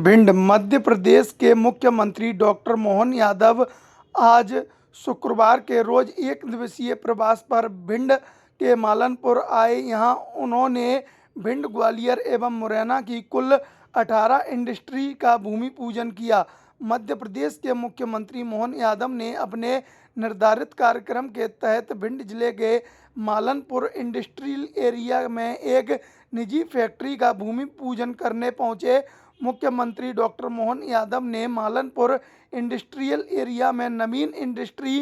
भिंड मध्य प्रदेश के मुख्यमंत्री डॉक्टर मोहन यादव आज शुक्रवार के रोज एक दिवसीय प्रवास पर भिंड के मालनपुर आए। यहां उन्होंने भिंड, ग्वालियर एवं मुरैना की कुल 18 इंडस्ट्री का भूमि पूजन किया। मध्य प्रदेश के मुख्यमंत्री मोहन यादव ने अपने निर्धारित कार्यक्रम के तहत भिंड जिले के मालनपुर इंडस्ट्रियल एरिया में एक निजी फैक्ट्री का भूमि पूजन करने पहुंचे। मुख्यमंत्री डॉक्टर मोहन यादव ने मालनपुर इंडस्ट्रियल एरिया में नवीन इंडस्ट्री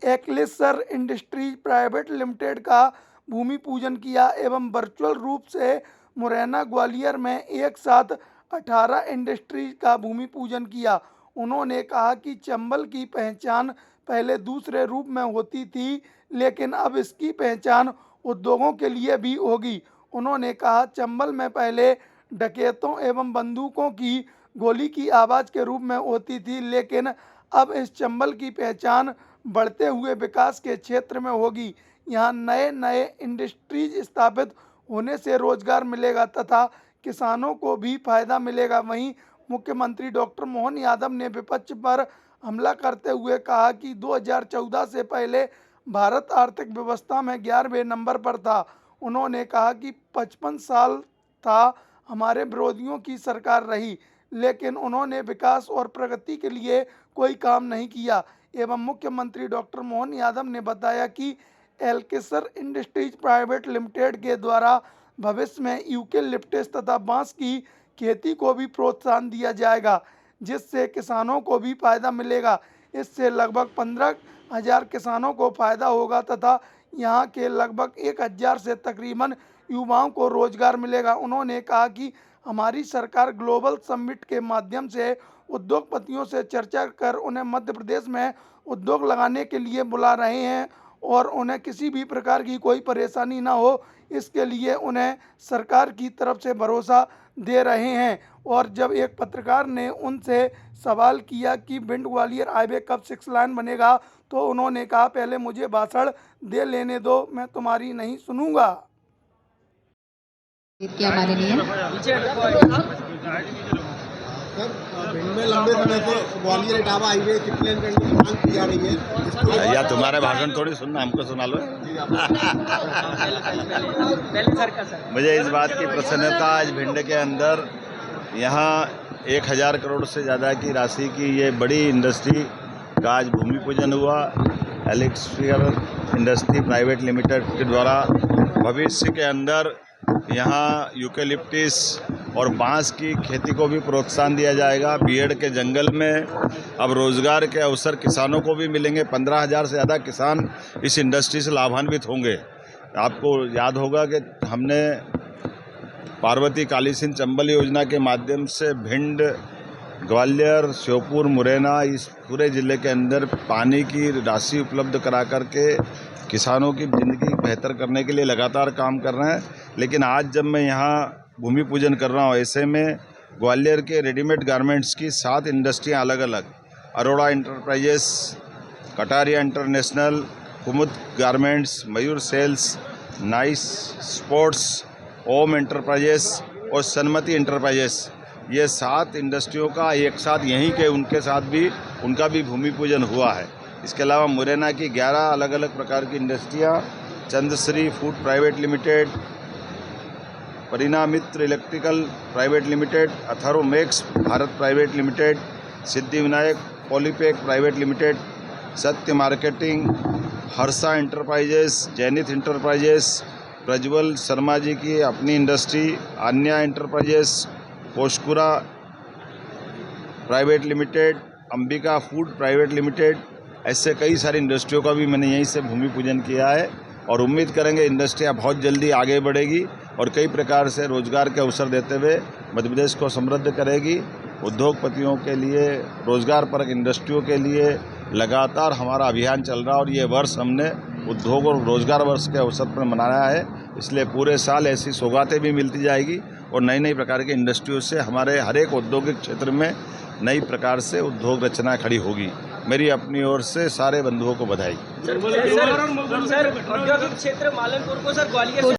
एक्लेसर इंडस्ट्रीज प्राइवेट लिमिटेड का भूमि पूजन किया एवं वर्चुअल रूप से मुरैना, ग्वालियर में एक साथ 18 इंडस्ट्रीज का भूमि पूजन किया। उन्होंने कहा कि चंबल की पहचान पहले दूसरे रूप में होती थी, लेकिन अब इसकी पहचान उद्योगों के लिए भी होगी। उन्होंने कहा, चंबल में पहले डकैतों एवं बंदूकों की गोली की आवाज़ के रूप में होती थी, लेकिन अब इस चंबल की पहचान बढ़ते हुए विकास के क्षेत्र में होगी। यहाँ नए नए इंडस्ट्रीज स्थापित होने से रोजगार मिलेगा तथा किसानों को भी फायदा मिलेगा। वहीं मुख्यमंत्री डॉक्टर मोहन यादव ने विपक्ष पर हमला करते हुए कहा कि 2014 से पहले भारत आर्थिक व्यवस्था में 11वें नंबर पर था। उन्होंने कहा कि 55 साल था हमारे विरोधियों की सरकार रही, लेकिन उन्होंने विकास और प्रगति के लिए कोई काम नहीं किया। एवं मुख्यमंत्री डॉक्टर मोहन यादव ने बताया कि एल्केसर इंडस्ट्रीज प्राइवेट लिमिटेड के द्वारा भविष्य में यूकेलिप्टस तथा बांस की खेती को भी प्रोत्साहन दिया जाएगा, जिससे किसानों को भी फायदा मिलेगा। इससे लगभग 15,000 किसानों को फायदा होगा तथा यहाँ के लगभग 1,000 से तकरीबन युवाओं को रोजगार मिलेगा। उन्होंने कहा कि हमारी सरकार ग्लोबल समिट के माध्यम से उद्योगपतियों से चर्चा कर उन्हें मध्य प्रदेश में उद्योग लगाने के लिए बुला रहे हैं और उन्हें किसी भी प्रकार की कोई परेशानी ना हो, इसके लिए उन्हें सरकार की तरफ से भरोसा दे रहे हैं। और जब एक पत्रकार ने उनसे सवाल किया कि भिंड ग्वालियर हाईवे कब 6 लाइन बनेगा, तो उन्होंने कहा, पहले मुझे भाषण दे लेने दो, मैं तुम्हारी नहीं सुनूंगा। हमारे लिए सर, भिंड में लंबे समय से ग्वालियर इटावा हाईवे 6 लेन करने की मांग की जा रही है। या तुम्हारे भाषण थोड़ी सुनना, हमको सुना लो। मुझे इस बात की प्रसन्नता आज भिंड के अंदर यहाँ 1,000 करोड़ से ज़्यादा की राशि की ये बड़ी इंडस्ट्री का आज भूमि पूजन हुआ। एलेक्सर इंडस्ट्री प्राइवेट लिमिटेड के द्वारा भविष्य के अंदर यहाँ यूकेलिप्टस और बांस की खेती को भी प्रोत्साहन दिया जाएगा। बीएड के जंगल में अब रोज़गार के अवसर किसानों को भी मिलेंगे। 15,000 से ज़्यादा किसान इस इंडस्ट्री से लाभान्वित होंगे। आपको याद होगा कि हमने पार्वती काली सिंध चंबल योजना के माध्यम से भिंड, ग्वालियर, श्योपुर, मुरैना, इस पूरे ज़िले के अंदर पानी की राशि उपलब्ध करा करके किसानों की ज़िंदगी बेहतर करने के लिए लगातार काम कर रहे हैं। लेकिन आज जब मैं यहाँ भूमि पूजन कर रहा हूँ, ऐसे में ग्वालियर के रेडीमेड गारमेंट्स की 7 इंडस्ट्रियाँ अलग अलग, अरोड़ा इंटरप्राइजेस, कटारिया इंटरनेशनल, कुमुद गारमेंट्स, मयूर सेल्स, नाइस स्पोर्ट्स, ओम इंटरप्राइजेस और सन्मति इंटरप्राइजेस, ये 7 इंडस्ट्रियों का एक साथ यहीं के उनके साथ भी उनका भी भूमि पूजन हुआ है। इसके अलावा मुरैना की 11 अलग अलग प्रकार की इंडस्ट्रियाँ, Chandrashree food private limited, Parinamitra electrical private limited, Atharvamax Bharat private limited, Siddhi Vinayak polypack private limited, Satya marketing, Harsha enterprises, Zenith enterprises, Prajwal Sharma ji की अपनी industry, Anya enterprises, Poshkura private limited, Ambika food private limited, ऐसे कई सारी इंडस्ट्रियों का भी मैंने यहीं से भूमि पूजन किया है। और उम्मीद करेंगे इंडस्ट्रियाँ बहुत जल्दी आगे बढ़ेगी और कई प्रकार से रोजगार के अवसर देते हुए मध्य प्रदेश को समृद्ध करेगी। उद्योगपतियों के लिए, रोजगार परक इंडस्ट्रियों के लिए लगातार हमारा अभियान चल रहा है और ये वर्ष हमने उद्योग और रोजगार वर्ष के अवसर पर मनाया है। इसलिए पूरे साल ऐसी सौगातें भी मिलती जाएगी और नई नई प्रकार की इंडस्ट्रियों से हमारे हर एक औद्योगिक क्षेत्र में नई प्रकार से उद्योग रचना खड़ी होगी। मेरी अपनी ओर से सारे बंधुओं को बधाई। सर, औद्योगिक क्षेत्र मालनपुर को सर ग्वालियर